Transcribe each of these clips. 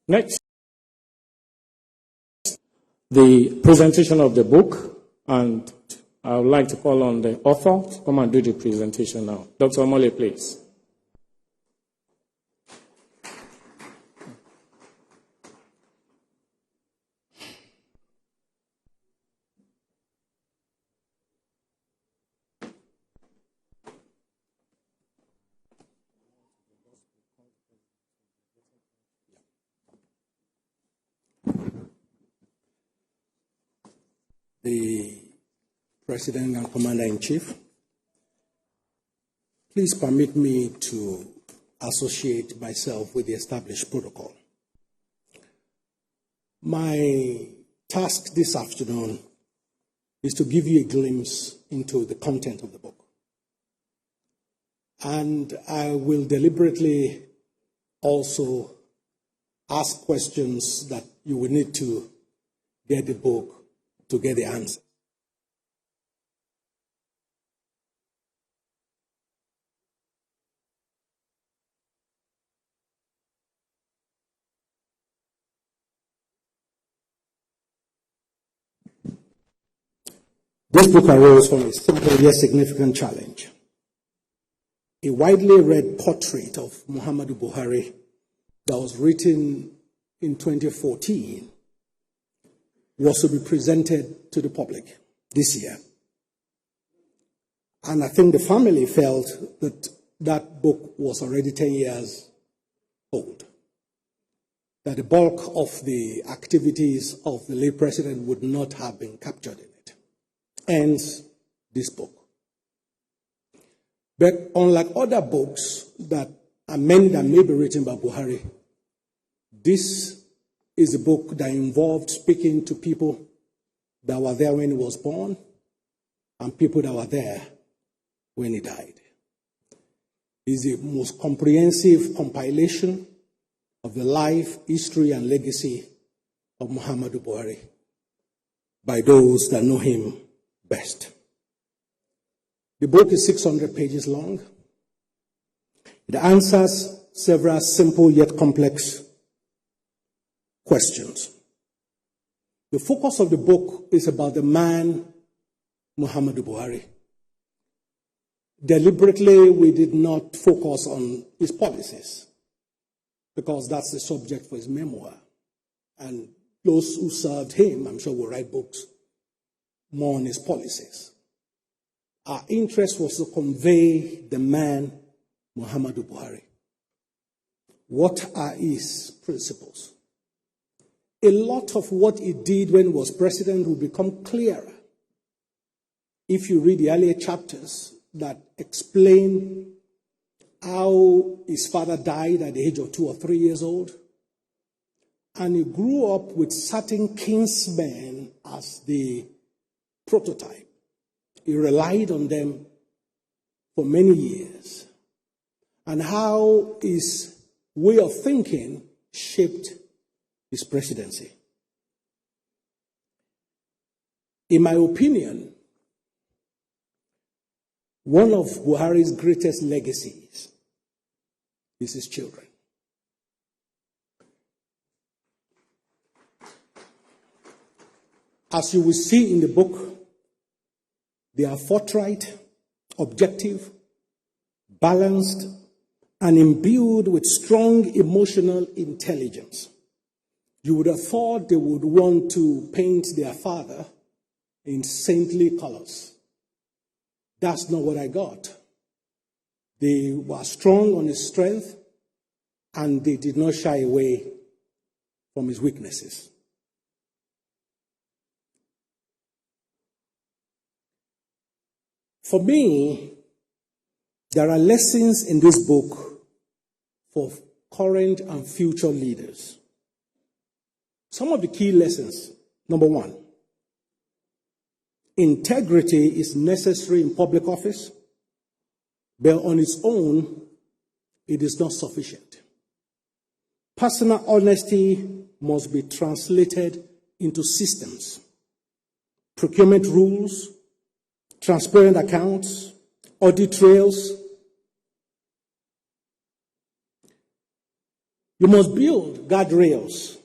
Next, the presentation of the book, and I would like to call on the author to come and do the presentation now. Dr. Omole, please. The President and Commander-in-Chief, please permit me to associate myself with the established protocol. My task this afternoon is to give you a glimpse into the content of the book. And I will deliberately also ask questions that you will need to get the book to get the answer. This book arose from a simple yet significant challenge. A widely read portrait of Muhammadu Buhari that was written in 2014 was to be presented to the public this year. And I think the family felt that that book was already 10 years old, that the bulk of the activities of the late president would not have been captured in it. Hence, this book. But unlike other books that are meant that may be written by Buhari, this is a book that involved speaking to people that were there when he was born and people that were there when he died. It's the most comprehensive compilation of the life, history, and legacy of Muhammadu Buhari by those that know him best. The book is 600 pages long. It answers several simple yet complex questions. The focus of the book is about the man, Muhammadu Buhari. Deliberately, we did not focus on his policies because that's the subject for his memoir. And those who served him, I'm sure, will write books more on his policies. Our interest was to convey the man, Muhammadu Buhari. What are his principles? A lot of what he did when he was president will become clearer if you read the earlier chapters that explain how his father died at the age of 2 or 3 years old. And he grew up with certain kinsmen as the prototype. He relied on them for many years. And how his way of thinking shaped his presidency. In my opinion, one of Buhari's greatest legacies is his children. As you will see in the book, they are forthright, objective, balanced, and imbued with strong emotional intelligence. You would have thought they would want to paint their father in saintly colors. That's not what I got. They were strong on his strength, and they did not shy away from his weaknesses. For me, there are lessons in this book for current and future leaders. Some of the key lessons. Number one, integrity is necessary in public office, but on its own, it is not sufficient. Personal honesty must be translated into systems, procurement rules, transparent accounts, audit trails. You must build guardrails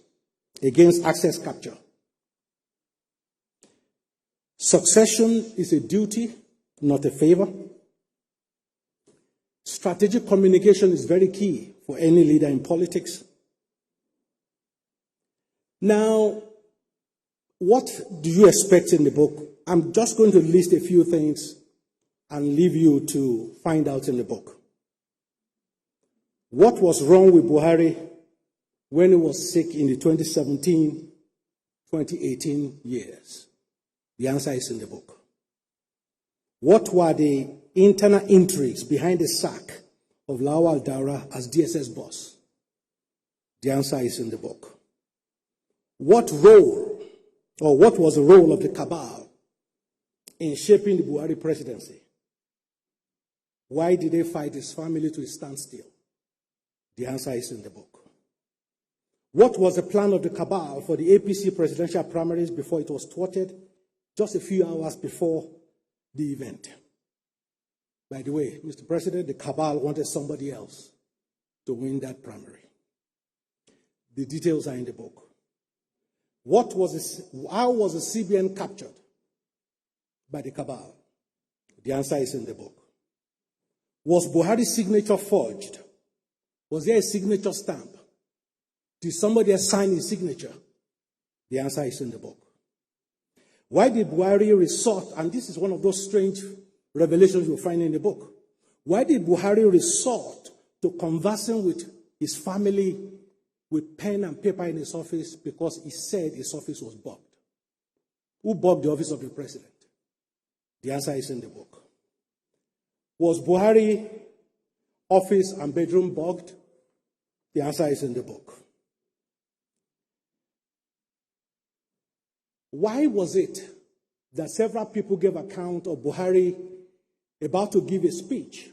against access capture. Succession is a duty, not a favor. Strategic communication is very key for any leader in politics. Now, what do you expect in the book? I'm just going to list a few things and leave you to find out in the book. What was wrong with Buhari when he was sick in the 2017-2018 years? The answer is in the book. What were the internal intrigues behind the sack of Lawal Daura as DSS boss? The answer is in the book. What role, or what was the role of the cabal in shaping the Buhari presidency? Why did they fight his family to a standstill? The answer is in the book. What was the plan of the cabal for the APC presidential primaries before it was thwarted just a few hours before the event? By the way, Mr. President, the cabal wanted somebody else to win that primary. The details are in the book. How was the CBN captured by the cabal? The answer is in the book. Was Buhari's signature forged? Was there a signature stamp? Did somebody assign his signature? The answer is in the book. Why did Buhari resort, and this is one of those strange revelations you'll find in the book, why did Buhari resort to conversing with his family with pen and paper in his office? Because he said his office was bugged. Who bugged the office of the president? The answer is in the book. Was Buhari office and bedroom bugged? The answer is in the book. Why was it that several people gave account of Buhari about to give a speech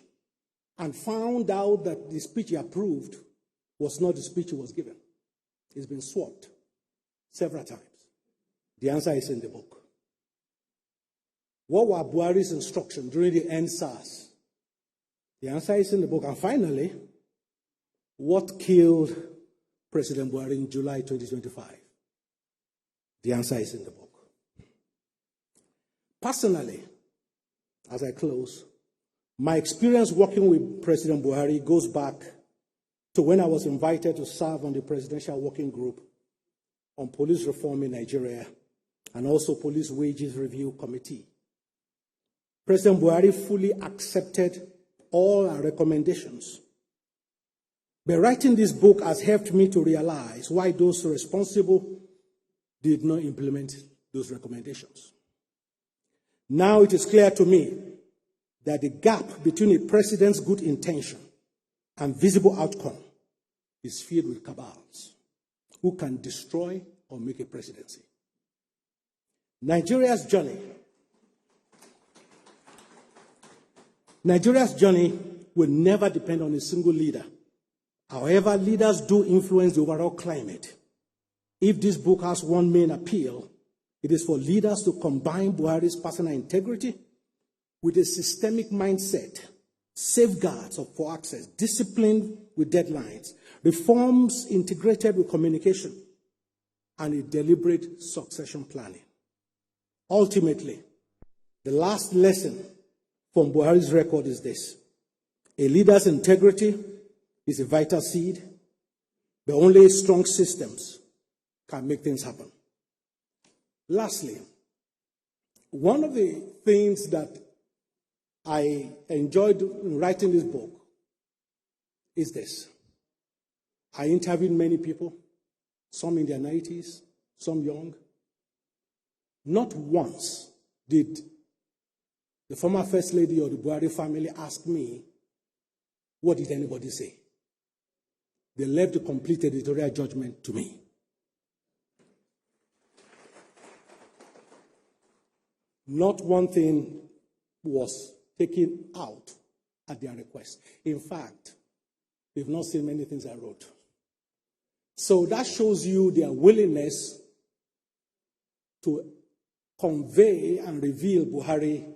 and found out that the speech he approved was not the speech he was given? It's been swapped several times. The answer is in the book. What were Buhari's instructions during the EndSARS? The answer is in the book. And finally, what killed President Buhari in July 2025? The answer is in the book. Personally, as I close, my experience working with President Buhari goes back to when I was invited to serve on the Presidential Working Group on Police Reform in Nigeria and also Police Wages Review Committee. President Buhari fully accepted all our recommendations. But writing this book has helped me to realize why those responsible did not implement those recommendations. Now it is clear to me that the gap between a president's good intention and visible outcome is filled with cabals who can destroy or make a presidency. Nigeria's journey will never depend on a single leader. However, leaders do influence the overall climate. If this book has one main appeal, it is for leaders to combine Buhari's personal integrity with a systemic mindset, safeguards for access, discipline with deadlines, reforms integrated with communication, and a deliberate succession planning. Ultimately, the last lesson from Buhari's record is this: a leader's integrity is a vital seed, but only strong systems can make things happen. Lastly, one of the things that I enjoyed in writing this book is this. I interviewed many people, some in their 90s, some young. Not once did the former First Lady or the Buhari family ask me, what did anybody say? They left the complete editorial judgment to me. Not one thing was taken out at their request. In fact, they've not seen many things I wrote. So that shows you their willingness to convey and reveal Buhari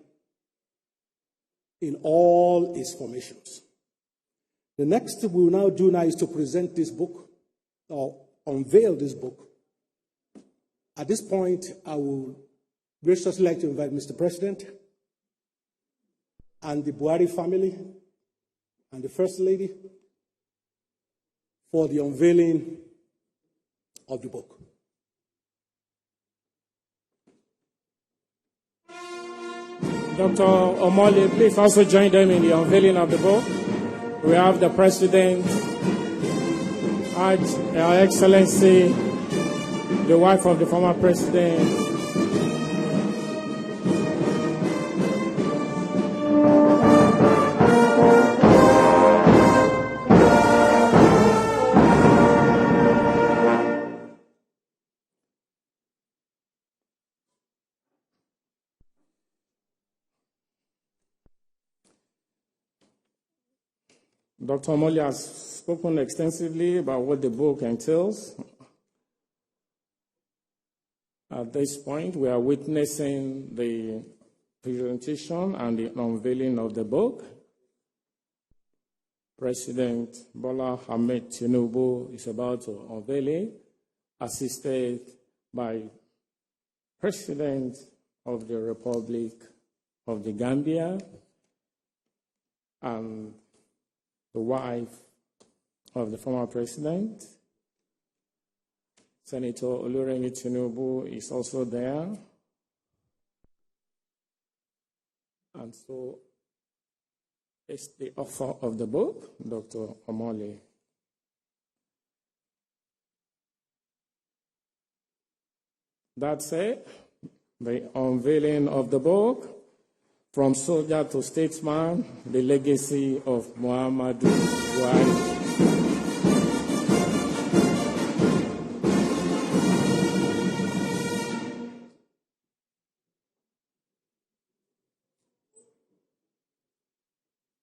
in all its formations. The next thing we will now do now is to present this book or unveil this book. At this point, I would graciously like to invite Mr. President and the Buhari family and the First Lady for the unveiling of the book. Dr. Omole, please also join them in the unveiling of the book. We have the President, Her Excellency, the wife of the former President, Dr. Omole has spoken extensively about what the book entails. At this point, we are witnessing the presentation and the unveiling of the book. President Bola Ahmed Tinubu is about to unveil it, assisted by President of the Republic of the Gambia and the wife of the former president. Senator Oluremi Tinubu is also there. And so it's the author of the book, Dr. Omole. That's it, the unveiling of the book, From Soldier to Statesman, the Legacy of Muhammadu Buhari.